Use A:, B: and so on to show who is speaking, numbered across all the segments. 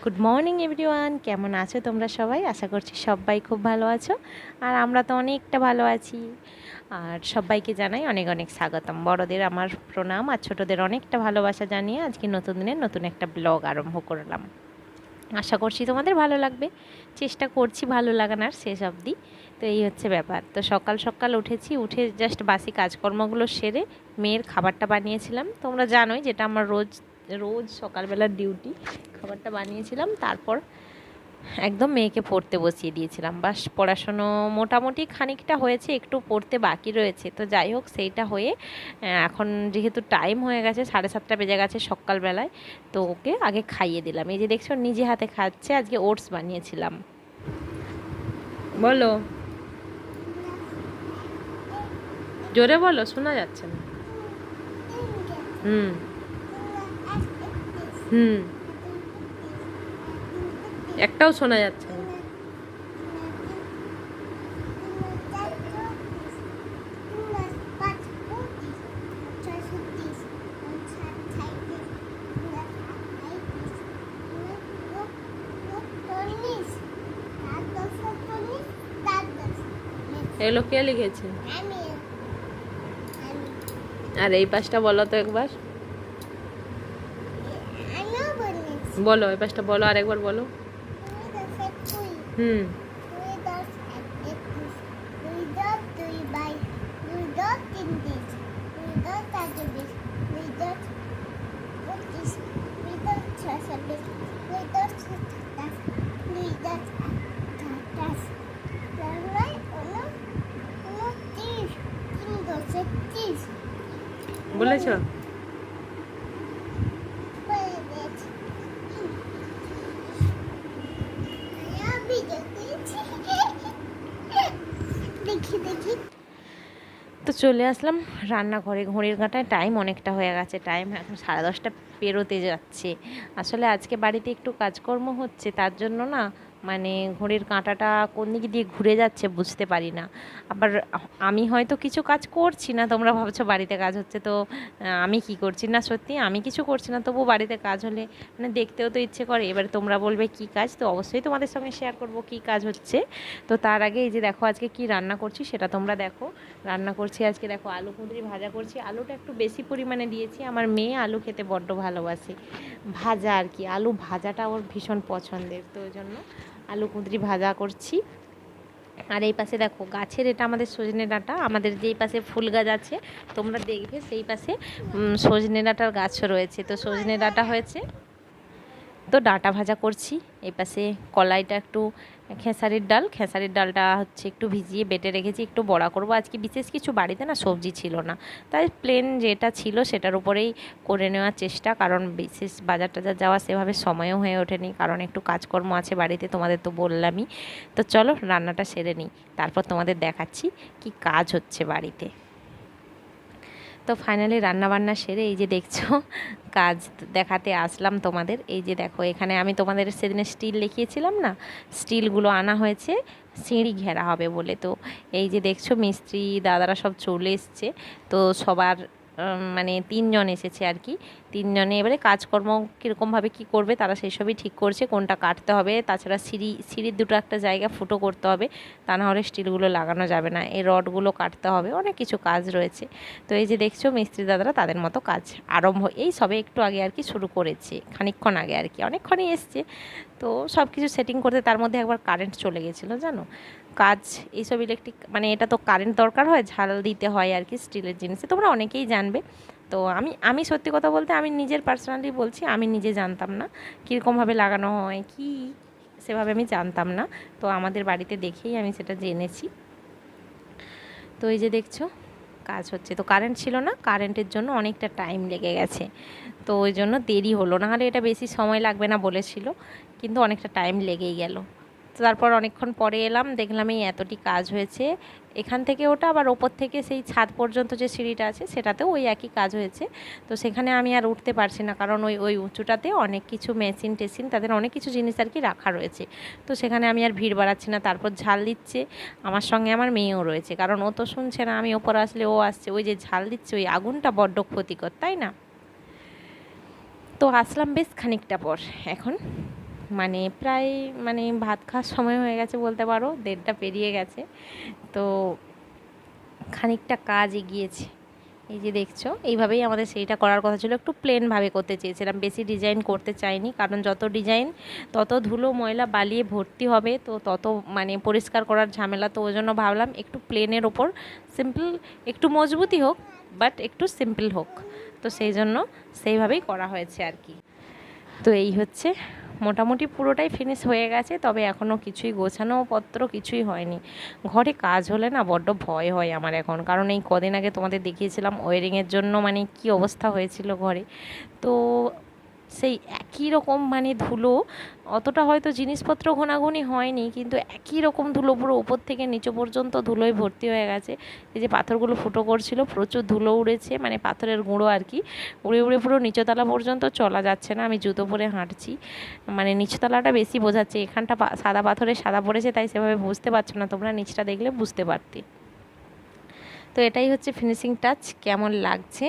A: Good morning everyone, কেমন আছো তোমরা সবাই? আশা করছি সবাই খুব ভালো আছো। আর আমরা তো অনেকটা ভালো আছি। আর সবাইকে জানাই অনেক অনেক স্বাগতম। বড়দের আমার প্রণাম আর ছোটদের অনেকটা ভালোবাসা জানিয়ে আজকে নতুন দিনের নতুন একটা ব্লগ আরম্ভ করলাম। আশা করছি তোমাদের ভালো লাগবে, চেষ্টা করছি ভালো লাগানোর শেষ অবধি। তো এই হচ্ছে ব্যাপার। তো সকাল সকাল উঠেছি, উঠে জাস্ট বাসি কাজকর্মগুলো সেরে মেয়ের খাবারটা বানিয়েছিলাম। তোমরা জানোই যেটা আমার রোজ রোজ সকালবেলার ডিউটি। খাবারটা বানিয়েছিলাম, তারপর একদম মেয়েকে পড়তে বসিয়ে দিয়েছিলাম। বাস পড়াশুনো মোটামুটি খানিকটা হয়েছে, একটু পড়তে বাকি রয়েছে। তো যাই হোক, সেইটা হয়ে এখন যেহেতু টাইম হয়ে গেছে, 7:30 বেজে গেছে সকালবেলায়, তো ওকে আগে খাইয়ে দিলাম। এই যে দেখছো নিজে হাতে খাচ্ছে। আজকে ওটস বানিয়েছিলাম। বলো, জোরে বলো, শোনা যাচ্ছে না। হুম হুম, একটাও শোনা যাচ্ছে না। এগুলো কে লিখেছে? আর এই পাশটা বলো তো একবার। বলো, এই পাশটা বলো, আরেকবার বলো। হুম। বলেছ? তো চলে আসলাম রান্নাঘরে। ঘড়ির কাঁটায় টাইম অনেকটা হয়ে গেছে, টাইম এখন 10:30 পেরোতে যাচ্ছে। আসলে আজকে বাড়িতে একটু কাজকর্ম হচ্ছে, তার জন্য না মানে ঘড়ির কাঁটাটা কোন দিক দিয়ে ঘুরে যাচ্ছে বুঝতে পারি না। আবার আমি হয়তো কিছু কাজ করছি না, তোমরা ভাবছো বাড়িতে কাজ হচ্ছে, তো আমি কি করছি না, সত্যি আমি কিছু করছি না, তবু বাড়িতে কাজ হলে মানে দেখতেও তো ইচ্ছে করে। এবার তোমরা বলবে কি কাজ, তো অবশ্যই তোমাদের সঙ্গে শেয়ার করব কি কাজ হচ্ছে। তো তার আগে এই যে দেখো আজকে কি রান্না করছি সেটা তোমরা দেখো। রান্না করছি আজকে, দেখো আলু কুঁদরি ভাজা করছি। আলুটা একটু বেশি পরিমাণে দিয়েছি, আমার মেয়ে আলু খেতে বড্ড ভালোবাসে। ভাজা আর কি, আলু ভাজাটা ওর ভীষণ পছন্দের, তো ওই জন্য আলু কুঁদরি ভাজা করছি। আর এই পাশে দেখো গাছের, এটা আমাদের সজনে ডাঁটা। আমাদের যেই পাশে ফুল গাছ আছে তোমরা দেখবে, সেই পাশে সজনে ডাঁটার গাছও রয়েছে। তো সজনে ডাঁটা হয়েছে, তো ডাঁটা ভাজা করছি। এই পাশে কলাইটা একটু খেসারির ডালটা হচ্ছে একটু ভিজিয়ে বেটে রেখেছি, একটু বড়া করব আজকে। বিশেষ কিছু বাড়িতে না সবজি ছিল না, তাই প্লেন যেটা ছিল সেটার উপরেই করে নেওয়ার চেষ্টা। কারণ বিশেষ বাজার টাজার যাওয়া সেভাবে সময়ও হয়ে ওঠেনি, কারণ একটু কাজকর্ম আছে বাড়িতে, তোমাদের তো বললামই। তো চলো রান্নাটা সেরে নিই, তারপর তোমাদের দেখাচ্ছি কি কাজ হচ্ছে বাড়িতে। তো ফাইনালি রান্নাবান্না সেরে এই যে দেখছো কাজ দেখাতে আসলাম তোমাদের। এই যে দেখো এখানে আমি তোমাদের সেদিনে স্টিল দেখিয়েছিলাম না, স্টিলগুলো আনা হয়েছে সিঁড়ি ঘেরা হবে বলে। তো এই যে দেখছো মিস্ত্রি দাদারা সব চলে এসছে। তো সবার মানে 3জন এসেছে আর কি। 3জনে এবারে কাজকর্ম কীরকমভাবে কী করবে তারা সেই সবই ঠিক করছে, কোনটা কাটতে হবে। তাছাড়া সিঁড়ির দুটো একটা জায়গা ফুটো করতে হবে, তা না হলে স্টিলগুলো লাগানো যাবে না। এই রডগুলো কাটতে হবে, অনেক কিছু কাজ রয়েছে। তো এই যে দেখছো মিস্ত্রি দাদারা তাদের মতো কাজ আরম্ভ এই সবে একটু আগে আর কি শুরু করেছে, খানিকক্ষণ আগে আর কি, অনেকক্ষণই এসছে। তো সব কিছু সেটিং করতে তার মধ্যে একবার কারেন্ট চলে গেছিলো জানো। কাজ এইসব ইলেকট্রিক মানে এটা তো কারেন্ট দরকার হয়, ঝাল দিতে হয় আর কি স্টিলের জিনিসে, তোমরা অনেকেই জানবে। তো আমি সত্যি কথা বলতে আমি নিজের পার্সোনালি বলছি, আমি নিজে জানতাম না কীরকমভাবে লাগানো হয় কি, সেভাবে আমি জানতাম না। তো আমাদের বাড়িতে দেখেই আমি সেটা জেনেছি। তো এই যে দেখছো কাজ হচ্ছে, তো কারেন্ট ছিল না, কারেন্টের জন্য অনেকটা টাইম লেগে গেছে। তো ওই জন্য দেরি হলো, নাহলে এটা বেশি সময় লাগবে না বলেছিল, কিন্তু অনেকটা টাইম লেগেই গেল। তো তারপর অনেকক্ষণ পরে এলাম, দেখলাম এই এতটি কাজ হয়েছে। এখান থেকে ওটা আবার ওপর থেকে সেই ছাদ পর্যন্ত যে সিঁড়িটা আছে সেটাতেও ওই একই কাজ হয়েছে। তো সেখানে আমি আর উঠতে পারছি না, কারণ ওই ওই উঁচুটাতে অনেক কিছু মেশিন টেশিন তাদের অনেক কিছু জিনিস আর কি রাখা রয়েছে। তো সেখানে আমি আর ভিড় বাড়াচ্ছি না। তারপর ঝাল দিচ্ছে, আমার সঙ্গে আমার মেয়েও রয়েছে, কারণ ও তো শুনছে না, আমি ওপর আসলে ও আসছে। ওই যে ঝাল দিচ্ছে, ওই আগুনটা বড্ড ক্ষতিকর, তাই না? তো আসলাম বেশ খানিকটা পর। এখন মানে প্রায় মানে ভাত খাওয়ার সময় হয়ে গেছে বলতে পারো, 1:30টা পেরিয়ে গেছে। তো খানিকটা কাজ এগিয়েছে, এই যে দেখছো এইভাবেই আমাদের সেইটা করার কথা ছিল। একটু প্লেনভাবে করতে চেয়েছিলাম, বেশি ডিজাইন করতে চাইনি, কারণ যত ডিজাইন তত ধুলো ময়লা বালিয়ে ভর্তি হবে, তো তত মানে পরিষ্কার করার ঝামেলা। তো ওই জন্য ভাবলাম একটু প্লেনের ওপর সিম্পল, একটু মজবুতি হোক বাট একটু সিম্পল হোক, তো সেই জন্য সেইভাবেই করা হয়েছে আর কি। তো এই হচ্ছে মোটামুটি পুরোটাই ফিনিশ হয়ে গেছে, তবে এখনও কিছুই গোছানো পত্র কিছুই হয়নি। ঘরে কাজ হলে না বড্ড ভয় হয় আমার এখন, কারণ এই কদিন আগে তোমাদের দেখিয়েছিলাম ওয়ারিংয়ের জন্য মানে কি অবস্থা হয়েছিল ঘরে। তো সেই একই রকম মানে ধুলো, অতটা হয়তো জিনিসপত্র ঘোনাঘুনি হয়নি, কিন্তু একই রকম ধুলো পুরো উপর থেকে নিচে পর্যন্ত ধুলোয় ভর্তি হয়ে গেছে। এই যে পাথরগুলো ফুটো করছিল, প্রচুর ধুলো উড়েছে, মানে পাথরের গুঁড়ো আর কি, উড়ে উড়ে পুরো নিচতলা পর্যন্ত চলা যাচ্ছে না। আমি জুতো পরে হাঁটছি, মানে নিচতলাটা বেশি বোঝাচ্ছে, এখানটা সাদা পাথরে সাদা পড়েছে, তাই সেভাবে বুঝতে পারছো না, তোমরা নিচটা দেখলে বুঝতে পারতে। তো এটাই হচ্ছে ফিনিশিং টাচ। কেমন লাগছে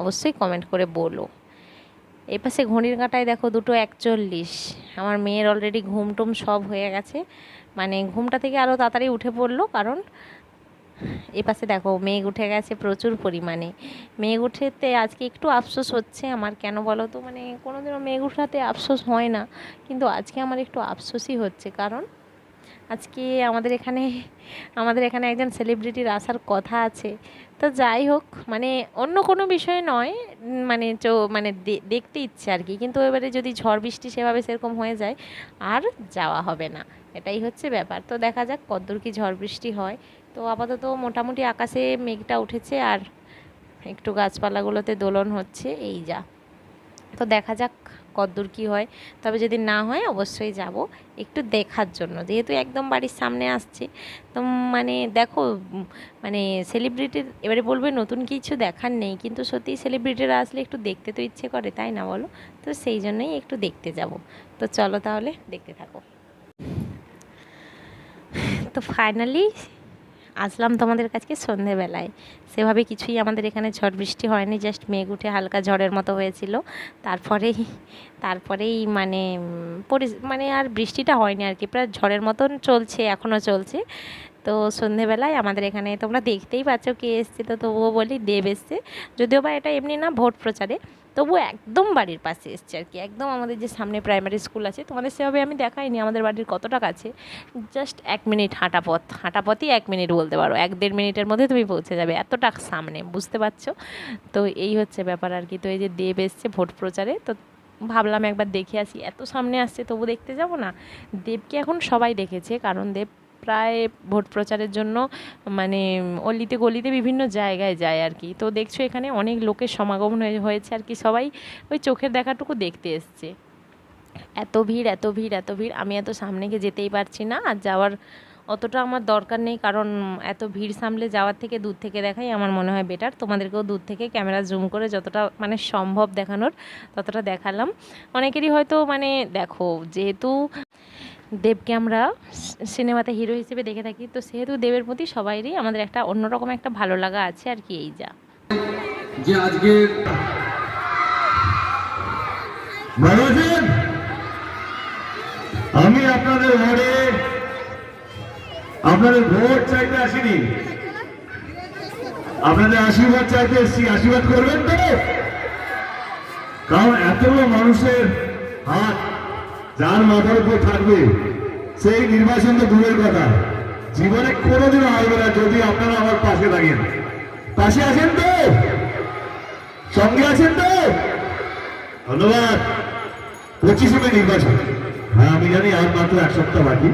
A: অবশ্যই কমেন্ট করে বলো। এই পাশে ঘড়ির কাঁটায় দেখো 2:41। আমার মেয়ের অলরেডি ঘুম টুম সব হয়ে গেছে, মানে ঘুমটা থেকে আরও তাড়াতাড়ি উঠে পড়লো, কারণ এই পাশে দেখো মেঘ উঠে গেছে প্রচুর পরিমাণে। মেঘ উঠেতে আজকে একটু আফসোস হচ্ছে আমার, কেন বলো তো, মানে কোনোদিনও মেঘ উঠাতে আফসোস হয় না, কিন্তু আজকে আমার একটু আফসোসই হচ্ছে, কারণ আজকে আমাদের এখানে একজন সেলিব্রিটির আসার কথা আছে। তো যাই হোক, মানে অন্য কোনো বিষয় নয়, মানে মানে দেখতে ইচ্ছে আর কি, কিন্তু এবারে যদি ঝড় বৃষ্টি সেভাবে সেরকম হয়ে যায় আর যাওয়া হবে না, এটাই হচ্ছে ব্যাপার। তো দেখা যাক কতদূর কি ঝড় বৃষ্টি হয়। তো আপাতত মোটামুটি আকাশে মেঘটা উঠেছে আর একটু গাছপালাগুলোতে দোলন হচ্ছে, এই যা। তো দেখা যাক কতদূর কী হয়, তবে যদি না হয় অবশ্যই যাব একটু দেখার জন্য, যেহেতু একদম বাড়ির সামনে আসছে। তো মানে দেখো, মানে সেলিব্রিটির এবারে বলবে নতুন কিছু দেখার নেই, কিন্তু সত্যিই সেলিব্রিটিরা আসলে একটু দেখতে তো ইচ্ছে করে, তাই না বলো? তো সেই জন্যই একটু দেখতে যাব। তো চলো তাহলে দেখতে থাকো। তো ফাইনালি আসলাম তোমাদের কাছে সন্ধেবেলায়। সেভাবে কিছুই আমাদের এখানে ঝড় বৃষ্টি হয়নি, জাস্ট মেঘ উঠে হালকা ঝড়ের মতো হয়েছিল, তারপরেই মানে আর বৃষ্টিটা হয়নি আর কি, প্রায় ঝড়ের মতন চলছে, এখনও চলছে। তো সন্ধেবেলায় আমাদের এখানে তোমরা দেখতেই পাচ্ছ কে এসছে, তো তবুও বলি দেব এসছে, যদিও বা এটা এমনি না ভোট প্রচারে, তবু একদম বাড়ির পাশে এসছে আর কি, একদম আমাদের যে সামনে প্রাইমারি স্কুল আছে, তোমাদের সেভাবে আমি দেখাইনি আমাদের বাড়ির কতটা কাছে, জাস্ট 1 মিনিট হাঁটাপথই 1 মিনিট বলতে পারো, 1-1.5 মিনিটের মধ্যে তুমি পৌঁছে যাবে, এতটা সামনে, বুঝতে পারছো? তো এই হচ্ছে ব্যাপার আর কি। তো এই যে দেব এসছে ভোট প্রচারে, তো ভাবলাম একবার দেখে আসি, এত সামনে আসছে তবু দেখতে যাব না? দেবকে এখন সবাই দেখেছে, কারণ দেব প্রায় ভোট প্রচারের জন্য মানে অলিতে গলিতে বিভিন্ন জায়গায় যায় আর কি। তো দেখছো এখানে অনেক লোকের সমাগম হয়েছে আর কি, সবাই ওই চোখের দেখাটুকু দেখতে এসছে। এত ভিড় এত ভিড় এত ভিড়, আমি এত সামনে গিয়ে যেতেই পারছি না, আর যাওয়ার অতটা আমার দরকার নেই, কারণ এত ভিড় সামলে যাওয়ার থেকে দূর থেকে দেখাই আমার মনে হয় বেটার। তোমাদেরকেও দূর থেকে ক্যামেরা জুম করে যতটা মানে সম্ভব দেখানোর ততটা দেখালাম। অনেকেরই হয়তো মানে দেখো, যেহেতু দেবকে আমরা সিনেমাতে হিরো হিসেবে দেখে থাকি, তো সেহেতু দেবের প্রতি সবাইরই আমাদের একটা অন্যরকম একটা ভালো লাগা আছে আর কি, এই যা।
B: যে আজকে আমি আপনাদের ঘরে আপনাদের ভোট চাইতে আসিনি, আপনাদের আশীর্বাদ চাইতে এসেছি। আশীর্বাদ করবেন তো, কারণ এতগুলো মানুষের হাত যার মাথার উপর থাকবে সেই নির্বাচন তো দূরের কথা, জীবনে কোনোদিনও আসবে না যদি আপনারা আমার পাশে থাকেন। পাশে আছেন তো, সঙ্গে আছেন তো, ধন্যবাদ। 25 মে নির্বাচন, হ্যাঁ আমি জানি আর মাত্র 1 সপ্তাহ বাকি।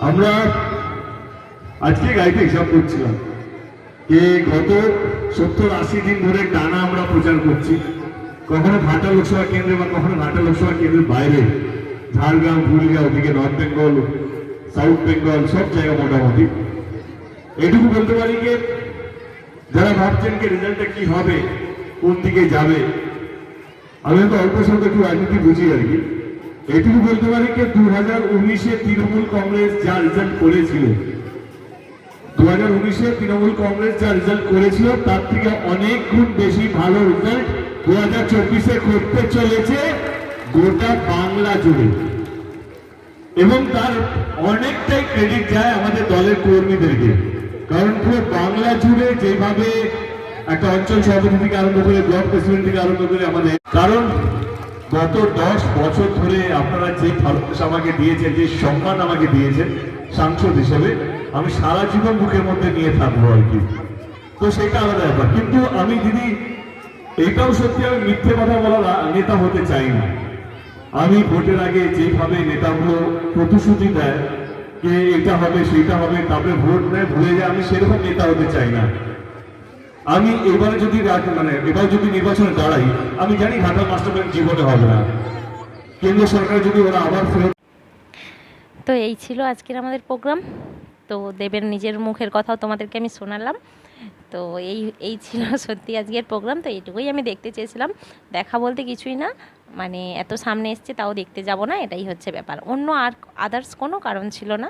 B: আমরা আজকে গাইতে হিসাব করছিলাম যে গত 70-80 দিন ধরে টানা আমরা প্রচার করছি, কখনো ঘাটা লোকসভা কেন্দ্রে বা কখনো ঘাটা লোকসভা কেন্দ্রের বাইরে, ঝাড়গ্রাম, পুরুলিয়া, ওদিকে নর্থ বেঙ্গল, সাউথ বেঙ্গল, সব জায়গা মোটামুটি। এটুকু বলতে পারি যে যারা ভাবছেন যে রেজাল্টটা কি হবে, কোন দিকে যাবে, আমি তো অল্প স্বল্প একটু রাজনীতি বুঝি আর কি, এটুকু বলতে পারি যে 2019-এ তৃণমূল কংগ্রেস যা রেজাল্ট করেছিল, 2019-এ তৃণমূল কংগ্রেস যা রেজাল্ট করেছিল তার থেকে অনেক গুণ বেশি ভালো রেজাল্ট 2024-এ করতে চলেছে গোটা বাংলা জুড়ে। এবং তার অনেকটাই ক্রেডিট যায় আমাদের দলের কর্মীদেরকে। কারণ পুরো বাংলা জুড়ে যেভাবে একটা অঞ্চল সভাপতি থেকে আরম্ভ করে ব্লক প্রেসিডেন্ট থেকে আরম্ভ করে আমাদের, কারণ গত 10 বছর ধরে আপনারা যে ভালোবাসা আমাকে দিয়েছেন, যে সম্মান আমাকে দিয়েছেন সাংসদ হিসেবে, আমি সারা জীবন মুখের মধ্যে নিয়ে থাকবো আর কি। তো সেটা আলাদা ব্যাপার। কিন্তু আমি দিদি এটাও সত্যি, আমি মিথ্যে কথা বলার নেতা হতে চাই না। আমি ভোটের আগে যেভাবে নেতাগুলো প্রতিশ্রুতি দেয় যে এটা হবে সেটা হবে, তারপরে ভোট নেয় ভুলে যায়, আমি সেরকম নেতা হতে চাই না। আমি এবারে যদি এবার যদি নির্বাচনে দাঁড়াই, আমি জানি ঘাটাল মাস্টার প্ল্যান জীবনে হবে না। কেন্দ্র সরকার যদি ওরা আবার ফেরত।
A: তো এই ছিল আজকের আমাদের প্রোগ্রাম। তো দেবের নিজের মুখের কথাও তোমাদেরকে আমি শোনালাম। তো এই ছিল সত্যি আজকের প্রোগ্রাম। তো এইটুকুই আমি দেখতে চেয়েছিলাম। দেখা বলতে কিছুই না, মানে এত সামনে এসছে তাও দেখতে যাব না, এটাই হচ্ছে ব্যাপার। অন্য আর আদার্স কোনো কারণ ছিল না,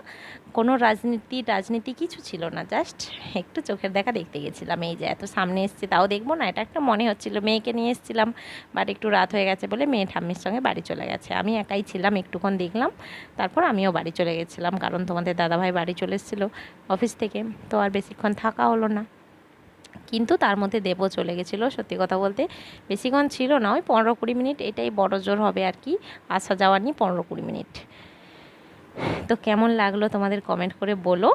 A: কোনো রাজনীতি কিছু ছিল না, জাস্ট একটু চোখের দেখা দেখতে গেছিলাম। এই যে এত সামনে এসছে তাও দেখবো না, এটা একটা মনে হচ্ছিল। মেয়েকে নিয়ে এসেছিলাম, বাট একটু রাত হয়ে গেছে বলে মেয়ে ঠাম্মির সঙ্গে বাড়ি চলে গেছে। আমি একাই ছিলাম, একটুক্ষণ দেখলাম, তারপর আমিও বাড়ি চলে গেছিলাম, কারণ তোমাদের দাদাভাই বাড়ি চলে এসেছিলো অফিস থেকে। তো আর বেশিক্ষণ থাকা হলো না, কিন্তু তার মধ্যে দেবও চলে গেছিলো। সত্যি কথা বলতে বেশিক্ষণ ছিল না, ওই 15-20 মিনিট, এটাই বড় জোর হবে আর কি, আসা যাওয়া নিয়ে 15-20 মিনিট। তো কেমন লাগলো তোমাদের কমেন্ট করে বলো।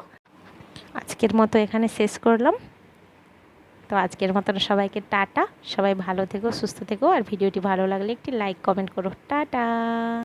A: আজকের মতো এখানে শেষ করলাম। তো আজকের মতন সবাইকে টাটা, সবাই ভালো থেকো, সুস্থ থেকো, আর ভিডিওটি ভালো লাগলে একটি লাইক কমেন্ট করো। টাটা।